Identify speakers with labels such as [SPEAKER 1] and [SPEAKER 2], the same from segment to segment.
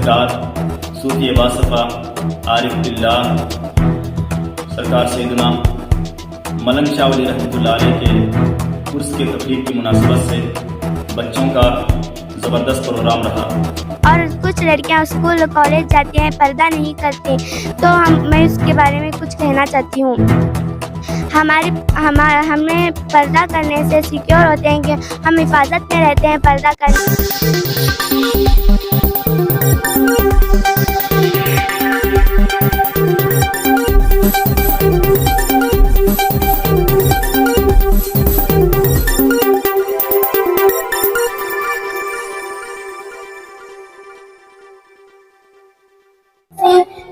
[SPEAKER 1] سرکار صوفی باصفا عارف باللہ سرکار سیدنا ملنگ شاہ ولی رحمۃ اللہ علیہ کے عرس کے تقریب کی مناسبت سے بچوں کا زبردست پروگرام رہا۔
[SPEAKER 2] اور کچھ لڑکیاں اسکول کالج جاتی ہیں، پردہ نہیں کرتی، تو میں اس کے بارے میں کچھ کہنا چاہتی ہوں۔ ہمیں پردہ کرنے سے سیکیور ہوتے ہیں کہ ہم حفاظت میں رہتے ہیں پردہ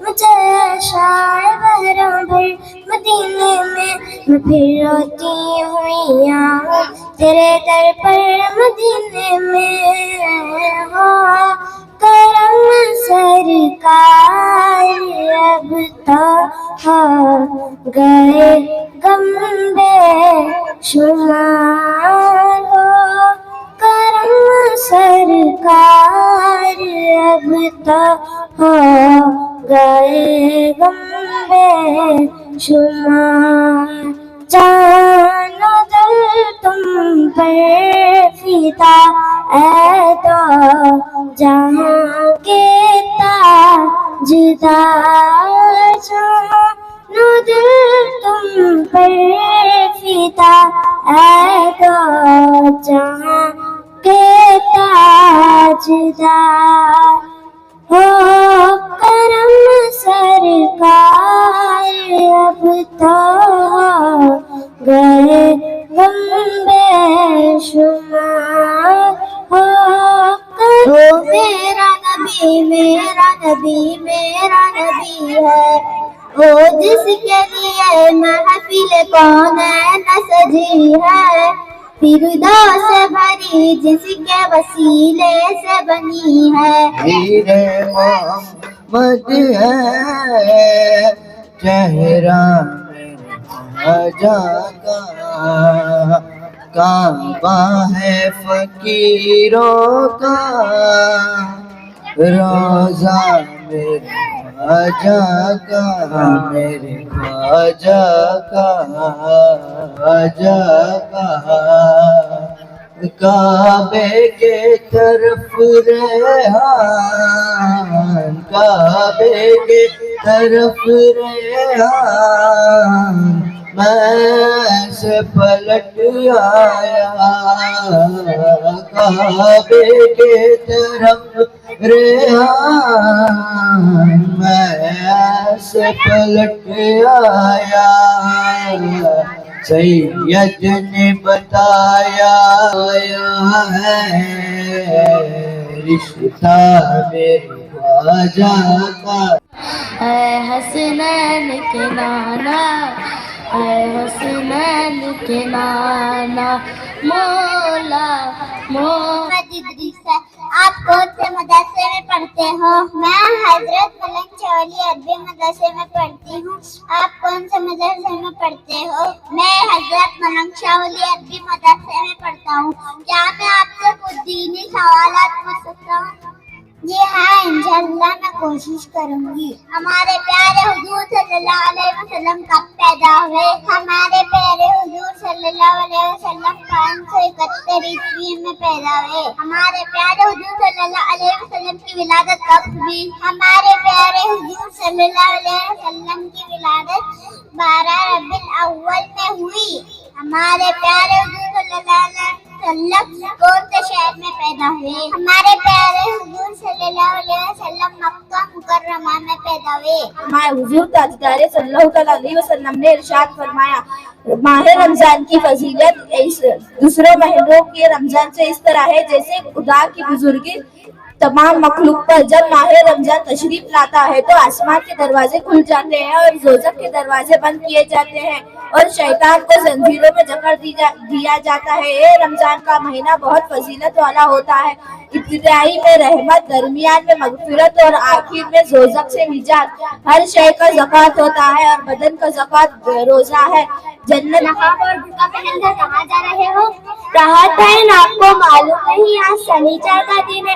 [SPEAKER 3] مجھے شاعر بہروں بھر مدینے میں میں پھر روتی ہوئی آؤں تیرے در پر مدینے میں ہو کرم سرکار اب تو ہو گئے غم بے شمار ہو کرم سرکار اب تو ہو گئے غم بے شمار جان و دل تم پر فدا اے تو جہاں کے تاجدار جان و دل تم پر فدا اے تو جہاں کے تاجدار ہو کرم سرکار اب تو ہو گئے غم بے شمار ہو میرا نبی میرا نبی میرا نبی ہے وہ جس کے لیے محفل کونین سجی ہے فردوس سے بھری جس کے وسیلے سے بنی ہے
[SPEAKER 4] پیر محمد ہے چہرہ میرے خواجہ کا کعبہ ہے فقیروں کا روضہ میرے خواجہ کا میرے خواجہ کا خواجہ کا کعبے کے طرف ریحان کعبے کے طرف ریحان میں سے پلٹ آیا کعبے کے طرف ریحان میں سے پلٹ آیا سید نے بتایا ہے رشتہ میرے خواجہ کا
[SPEAKER 3] اے حسنین کے نانا اے حسنین کے نانا مولا محمد ادریس ہے۔ آپ کون سے مدرسے میں پڑھتے ہو؟ میں حضرت ملنگ شاہ ولی عربی مدرسے میں پڑھتی ہوں۔ آپ کون سے مدرسے میں پڑھتے ہو؟ میں حضرت ملنگ شاہ ولی عربی مدرسے میں پڑھتا ہوں۔ کیا میں آپ سے کچھ دینی سوالات پوچھ سکتا ہوں؟ جی ہاں انشاءاللہ میں کوشش کروں گی۔ ہمارے پیارے حضور صلی اللہ علیہ وسلم کب پیدا ہوئے؟ ہمارے پیارے حضور صلی اللہ علیہ وسلم 571 عیسوی میں پیدا ہوئے۔ ہمارے پیارے حضور صلی اللہ علیہ وسلم کی ولادت کب ہوئی؟ ہمارے پیارے حضور صلی اللہ علیہ وسلم کی ولادت 12 ربیع الاول میں ہوئی۔ ہمارے پیارے حضور صلی اللہ علیہ وسلم کون سے شہر میں پیدا ہوئے؟ ہمارے پیارے حضور صلی اللہ علیہ وسلم مکہ مکرمہ میں پیدا ہوئے۔
[SPEAKER 5] ہمارے حضور تاجدار صلی اللہ علیہ وسلم نے ارشاد فرمایا ماہ رمضان کی فضیلت دوسرے مہینوں کے رمضان سے اس طرح ہے جیسے خدا کی بزرگی تمام مخلوق پر جب ماہ رمضان تشریف لاتا ہے تو آسمان کے دروازے کھل جاتے ہیں اور دوزخ کے دروازے بند کیے جاتے ہیں اور شیطان کو زنجیروں میں جکڑ دیا جاتا ہے۔ یہ رمضان کا مہینہ بہت فضیلت والا ہوتا ہے۔ ابتدائی میں رحمت، درمیان میں مغفرت اور آخر میں دوزخ سے نجات۔ ہر شے کا زکوٰۃ ہوتا ہے اور بدن کا زکوٰۃ روزہ ہے۔ جنت
[SPEAKER 3] نقاب اور برقع پہن کر کہاں جا رہے ہو؟
[SPEAKER 2] راحت بہن آپ کو معلوم نہیں آج سنیچر کا دن ہے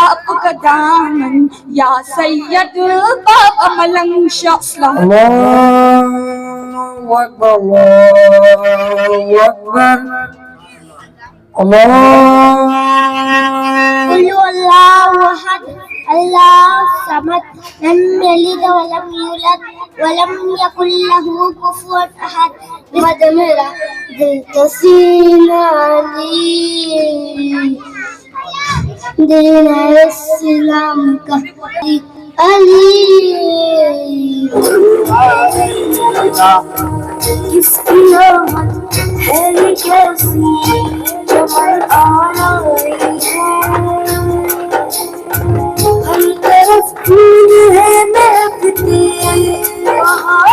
[SPEAKER 6] آپ کا دامن یا سید بابا ملنگ شاہ اسلام
[SPEAKER 4] اللہ اکبر اللہ اکبر اللہ
[SPEAKER 2] قل اللہ احد اللہ الصمد لم یلد ولم یولد ولم یکن له کفوا احد. محمد میرا دل کا سینہ دین اسلام کا علی کس کی آمد ہے یہ کیسی جمال آ رہی ہے ہم طرف پھول ہے محبتے بہار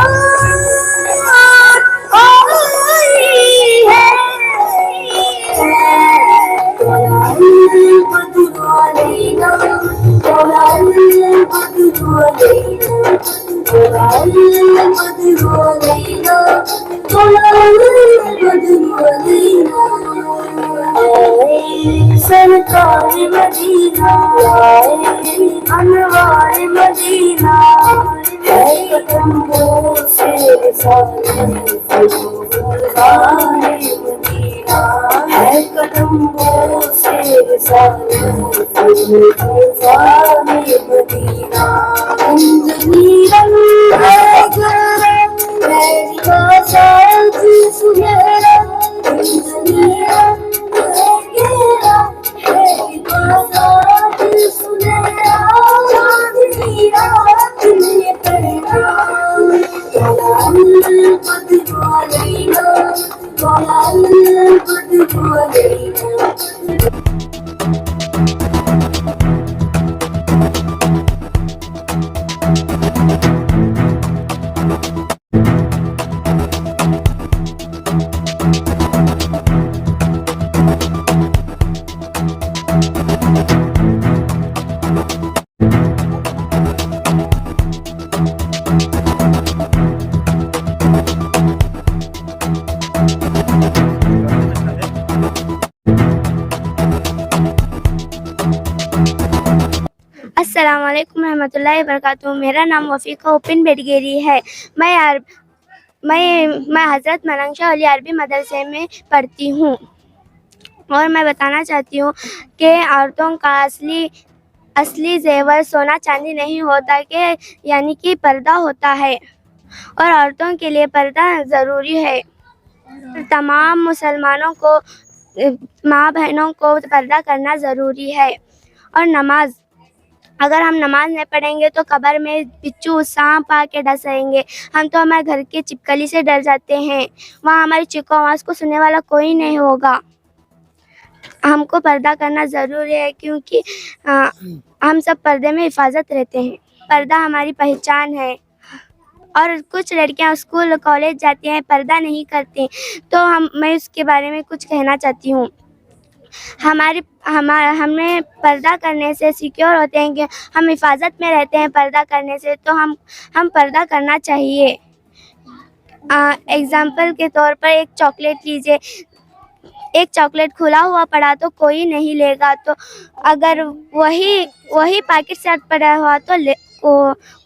[SPEAKER 2] آ رہی ہے طلع البدر علينا طلع البدر علينا طلع البدر علينا طلع البدر علينا سرکار مدینہ انوار مدینہ ہے قدم سے مدینہ ہے قدم سے مدینہ زندگی رنگ ہے گرم میری باسات سنہرا زندگی رنگ ہے گہرا میری باسات سنہرا چاندنی رات میں پڑھنا طلع البدر علينا طلع البدر علينا. السلام علیکم ورحمۃ اللہ وبرکاتہ. میرا نام وفیقہ اوپن بیڈگیری ہے. میں حضرت ملنگ شاہ ولی عربی مدرسے میں پڑھتی ہوں اور میں بتانا چاہتی ہوں کہ عورتوں کا اصلی زیور سونا چاندی نہیں ہوتا کہ یعنی کہ پردہ ہوتا ہے اور عورتوں کے لیے پردہ ضروری ہے. تمام مسلمانوں کو ماں بہنوں کو پردہ کرنا ضروری ہے. اور نماز اگر ہم نماز نہیں پڑھیں گے تو قبر میں بچھو سانپ آ کے ڈسیں گے. ہم تو ہمارے گھر کی چپکلی سے ڈر جاتے ہیں. وہاں ہماری چیخو آواز کو سننے والا کوئی نہیں ہوگا. ہم کو پردہ کرنا ضروری ہے کیونکہ ہم سب پردے میں حفاظت رہتے ہیں. پردہ ہماری پہچان ہے. اور کچھ لڑکیاں اسکول کالج جاتی ہیں پردہ نہیں کرتی تو میں اس کے بارے میں کچھ کہنا چاہتی ہوں. ہمیں پردہ کرنے سے سیکیور ہوتے ہیں کہ ہم حفاظت میں رہتے ہیں. پردہ کرنے سے تو ہم پردہ کرنا چاہیے. ایگزامپل کے طور پر ایک چاکلیٹ لیجیے. ایک چاکلیٹ کھلا ہوا پڑا تو کوئی نہیں لے گا. تو اگر وہی پیکٹ سے پڑا ہوا تو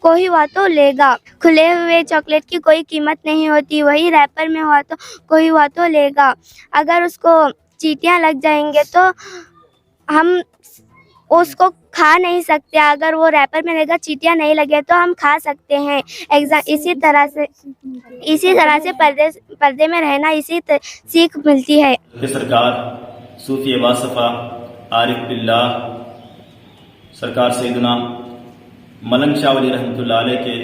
[SPEAKER 2] کوئی ہوا تو لے گا. کھلے ہوئے چاکلیٹ کی کوئی قیمت نہیں ہوتی. وہی ریپر میں ہوا تو کوئی ہوا تو لے گا. اگر اس کو چیٹیاں لگ جائیں گے تو ہم اس کو کھا نہیں سکتے. اگر وہ ریپر میں رہے گا چیٹیاں نہیں لگے تو ہم کھا سکتے ہیں. اسی طرح سے پردے میں رہنا سیکھ ملتی ہے.
[SPEAKER 1] سرکار صوفی باصفا عارف باللہ سرکار سیدنا ملنگ شاہ ولی رحمۃ اللہ علیہ کے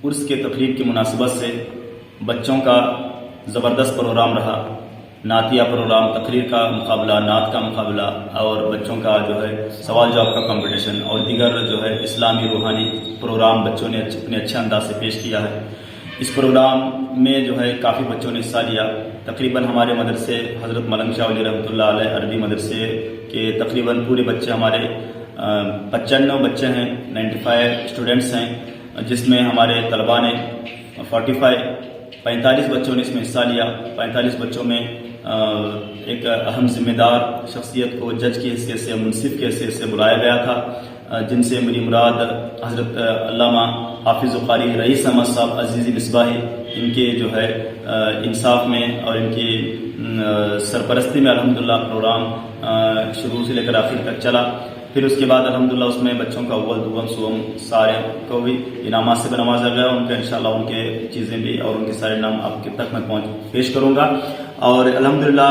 [SPEAKER 1] عرس کے تقریب کی مناسبت سے بچوں کا زبردست پروگرام رہا. نعتیہ پروگرام، تقریر کا مقابلہ، نعت کا مقابلہ اور بچوں کا جو ہے سوال جواب کا کمپٹیشن اور دیگر جو ہے اسلامی روحانی پروگرام بچوں نے اپنے اچھے انداز سے پیش کیا ہے. اس پروگرام میں جو ہے کافی بچوں نے حصہ لیا. تقریباً ہمارے مدرسے حضرت ملنگ شاہ ولی رحمۃ اللہ علیہ عربی مدرسے کے تقریباً پورے بچے ہمارے 95 بچے ہیں، 95 اسٹوڈنٹس ہیں، جس میں ہمارے طلباء نے 45 بچوں نے اس میں حصہ لیا. 45 بچوں میں ایک اہم ذمہ دار شخصیت کو جج کی حیثیت سے منصف کی حیثیت سے بلایا گیا تھا، جن سے میری مراد حضرت علامہ حافظ قاری رئیس احمد صاحب عزیزی مصباحی، ان کے جو ہے انصاف میں اور ان کی سرپرستی میں الحمدللہ پروگرام شروع سے لے کر آخر تک چلا۔ پھر اس کے بعد الحمدللہ اس میں بچوں کا اول دوم سوم سارے کو بھی انعامات سے نوازا گیا۔ ان کا انشاءاللہ ان کے چیزیں بھی اور ان کے سارے نام آپ کے تک میں پیش کروں گا۔ اور الحمدللہ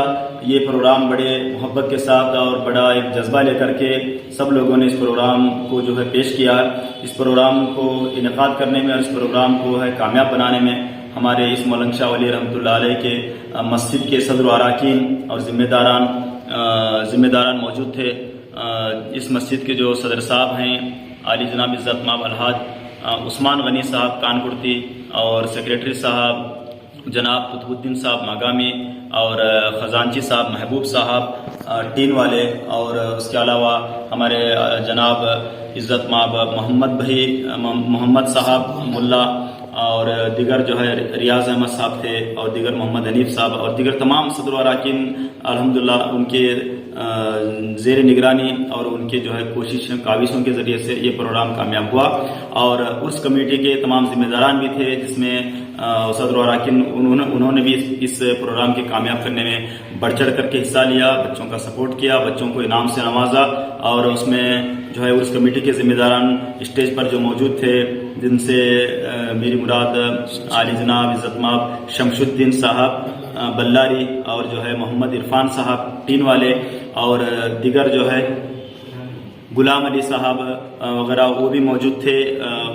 [SPEAKER 1] یہ پروگرام بڑے محبت کے ساتھ اور بڑا ایک جذبہ لے کر کے سب لوگوں نے اس پروگرام کو جو ہے پیش کیا ہے۔ اس پروگرام کو انعقاد کرنے میں اور اس پروگرام کو ہے کامیاب بنانے میں ہمارے اس ملنگ شاہ ولی رحمۃ اللہ علیہ کے مسجد کے صدر و اراکین اور ذمہ داران موجود تھے۔ اس مسجد کے جو صدر صاحب ہیں عالی جناب عزت مآب الحاج عثمان غنی صاحب کانکڑتی، اور سیکریٹری صاحب جناب قطب الدین صاحب ماگامی، اور خزانچی صاحب محبوب صاحب ٹین والے، اور اس کے علاوہ ہمارے جناب عزت مآب محمد صاحب ملا، اور دیگر جو ہے ریاض احمد صاحب تھے، اور دیگر محمد حنیف صاحب، اور دیگر تمام صدر و اراکین الحمدللہ ان کے زیر نگرانی اور ان کے جو ہے کاوشوں کے ذریعے سے یہ پروگرام کامیاب ہوا۔ اور اس کمیٹی کے تمام ذمہ داران بھی تھے، جس میں صدر و اراکین انہوں نے بھی اس پروگرام کے کامیاب کرنے میں بڑھ چڑھ کر کے حصہ لیا، بچوں کا سپورٹ کیا، بچوں کو انعام سے نوازا۔ اور اس میں جو ہے اس کمیٹی کے ذمہ داران اسٹیج پر جو موجود تھے، جن سے میری مراد عالی جناب عزت مآب شمش الدین صاحب بلاری، اور جو ہے محمد عرفان صاحب ٹین والے، اور دیگر جو ہے غلام علی صاحب وغیرہ وہ بھی موجود تھے۔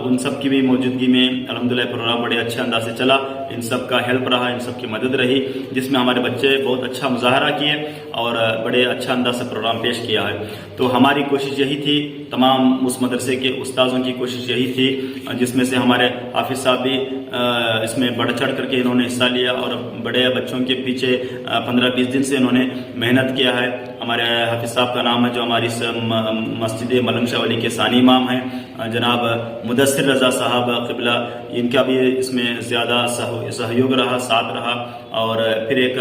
[SPEAKER 1] ان سب کی بھی موجودگی میں الحمدللہ پروگرام بڑے اچھے انداز سے چلا۔ ان سب کا ہیلپ رہا، ان سب کی مدد رہی، جس میں ہمارے بچے بہت اچھا مظاہرہ کیے اور بڑے اچھا انداز سے پروگرام پیش کیا ہے۔ تو ہماری کوشش یہی تھی، تمام اس مدرسے کے استاذوں کی کوشش یہی تھی، جس میں سے ہمارے حافظ صاحب بھی اس میں بڑھ چڑھ کر کے انہوں نے حصہ لیا، اور بڑے بچوں کے پیچھے 15-20 دن سے انہوں نے محنت کیا ہے۔ ہمارے حافظ صاحب کا نام ہے جو ہماری مسجد ملنگ شاہ ولی کے ثانی امام ہیں، جناب مدثر رضا صاحب قبلہ، ان کا بھی اس میں زیادہ سہیوگ رہا، ساتھ رہا۔ اور پھر ایک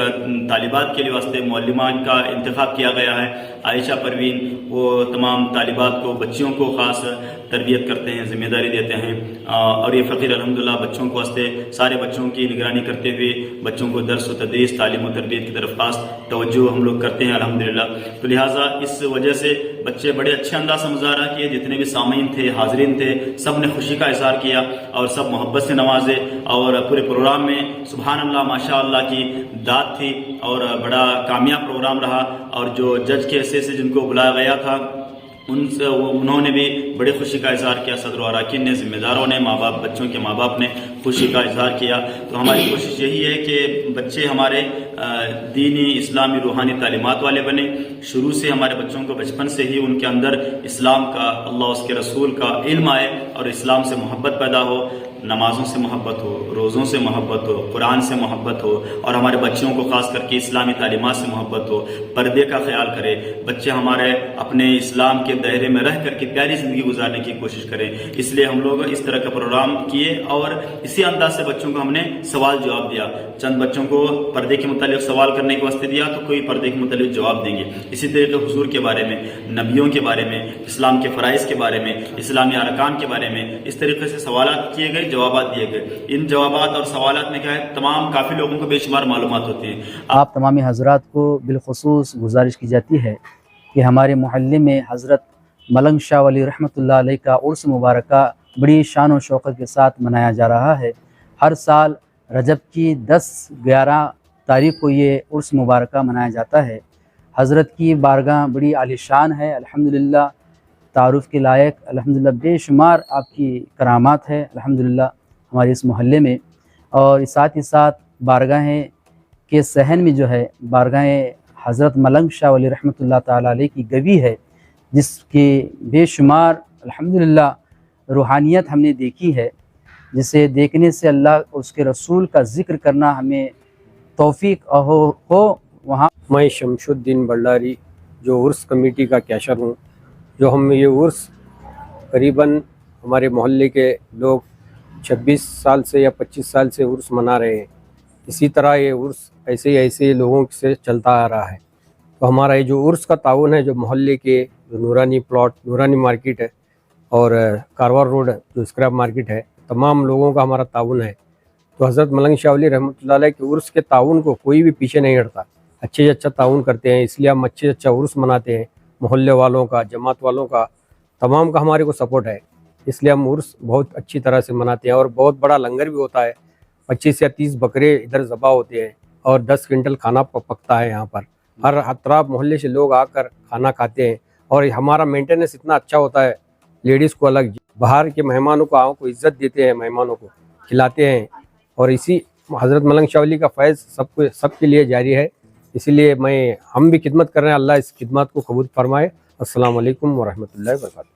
[SPEAKER 1] طالبات کے واسطے معلمان کا انتخاب کیا گیا ہے، عائشہ پروین، وہ تمام طالبات کو، بچیوں کو خاص تربیت کرتے ہیں، ذمہ داری دیتے ہیں، اور یہ فقیر الحمدللہ بچوں کو واسطے سارے بچوں کی نگرانی کرتے ہوئے بچوں کو درس و تدریس، تعلیم و تربیت کی طرف خاص توجہ ہم لوگ کرتے ہیں الحمدللہ۔ تو لہٰذا اس وجہ سے بچے بڑے اچھے انداز سے مظاہرہ کیے، جتنے بھی سامعین تھے، حاضرین تھے، سب نے خوشی کا اظہار کیا اور سب محبت سے نوازے، اور پورے پروگرام میں سبحان اللہ ماشاء اللہ کی داد تھی، اور بڑا کامیاب پروگرام رہا۔ اور جو جج کے حیثیت سے جن کو بلایا گیا تھا، انہوں نے بھی بڑی خوشی کا اظہار کیا، صدر و اراکین نے، ذمہ داروں نے، ماں باپ، بچوں کے ماں باپ نے خوشی کا اظہار کیا۔ تو ہماری کوشش یہی ہے کہ بچے ہمارے دینی، اسلامی، روحانی تعلیمات والے بنے۔ شروع سے ہمارے بچوں کو بچپن سے ہی ان کے اندر اسلام کا، اللہ اس کے رسول کا علم آئے، اور اسلام سے محبت پیدا ہو، نمازوں سے محبت ہو، روزوں سے محبت ہو، قرآن سے محبت ہو، اور ہمارے بچوں کو خاص کر کے اسلامی تعلیمات سے محبت ہو، پردے کا خیال کرے، بچے ہمارے اپنے اسلام کے دائرے میں رہ کر کے پیاری زندگی گزارنے کی کوشش کریں۔ اس لیے ہم لوگ اس طرح کا پروگرام کیے، اور اسی انداز سے بچوں کو ہم نے سوال جواب دیا۔ چند بچوں کو پردے کے متعلق سوال کرنے کے واسطے دیا، تو کوئی پردے کے متعلق جواب دیں گے۔ اسی طریقے حضور کے بارے میں، نبیوں کے بارے میں، اسلام کے فرائض کے بارے میں، اسلامی ارکان کے بارے میں، اس طریقے سے سوالات کیے گئے، جوابات دیے گئے۔ ان جوابات اور سوالات میں کیا ہے، تمام کافی لوگوں کو بے شمار معلومات ہوتی ہیں۔
[SPEAKER 7] آپ تمام حضرات کو بالخصوص گزارش کی جاتی ہے کہ ہمارے محلے میں حضرت ملنگ شاہ ولی رحمۃ اللہ علیہ کا عرس مبارکہ بڑی شان و شوقت کے ساتھ منایا جا رہا ہے۔ ہر سال رجب کی 10-11 تاریخ کو یہ عرس مبارکہ منایا جاتا ہے۔ حضرت کی بارگاہ بڑی عالی شان ہے، الحمدللہ تعارف کے لائق، الحمدللہ بے شمار آپ کی کرامات ہے الحمدللہ ہمارے اس محلے میں۔ اور ساتھ ہی ساتھ بارگاہیں کے صحن میں جو ہے بارگاہ حضرت ملنگ شاہ ولی رحمۃ اللہ تعالیٰ علیہ کی گوی ہے، جس کے بے شمار الحمدللہ روحانیت ہم نے دیکھی ہے، جسے دیکھنے سے اللہ اور اس کے رسول کا ذکر کرنا ہمیں توفیق ہو وہاں۔
[SPEAKER 8] میں شمش الدین بلاری جو عرس کمیٹی کا کیشر ہوں، جو ہم یہ عرس قریباً ہمارے محلے کے لوگ 26 سال سے یا 25 سال سے عرس منا رہے ہیں۔ اسی طرح یہ عرس ایسے لوگوں سے چلتا آ رہا ہے. تو ہمارا یہ جو عرس کا تعاون ہے، جو محلے کے جو نورانی پلاٹ، نورانی مارکیٹ ہے اور کاروار روڈ جو اسکریپ مارکیٹ ہے، تمام لوگوں کا ہمارا تعاون ہے. تو حضرت ملنگ شاہ ولی رحمۃ اللہ علیہ کے عرس کے تعاون کو کوئی بھی پیچھے نہیں ہٹتا. اچھے سے اچھا تعاون کرتے ہیں، اس لیے ہم اچھے سے اچھا عرس مناتے ہیں. محلے والوں کا، جماعت والوں کا، تمام کا ہمارے کو سپورٹ ہے. اس لیے ہم عرس بہت اچھی طرح سے مناتے ہیں اور بہت بڑا لنگر بھی ہوتا ہے. 25 یا 30 بکرے ادھر ذبح ہوتے ہیں اور 10 کنٹل کھانا پکتا ہے. یہاں پر ہر اطراف محلے سے لوگ آ کر کھانا کھاتے ہیں اور ہمارا مینٹیننس اتنا اچھا ہوتا ہے. لیڈیز کو الگ، باہر کے مہمانوں کو عزت دیتے ہیں، مہمانوں کو کھلاتے ہیں. اور اسی حضرت ملنگ شاہ ولی کا فیض سب کے لیے جاری ہے. اسی لیے ہم بھی خدمت کر رہے ہیں. اللہ اس خدمات کو قبول فرمائے. السلام علیکم ورحمۃ اللہ وبرکاتہ.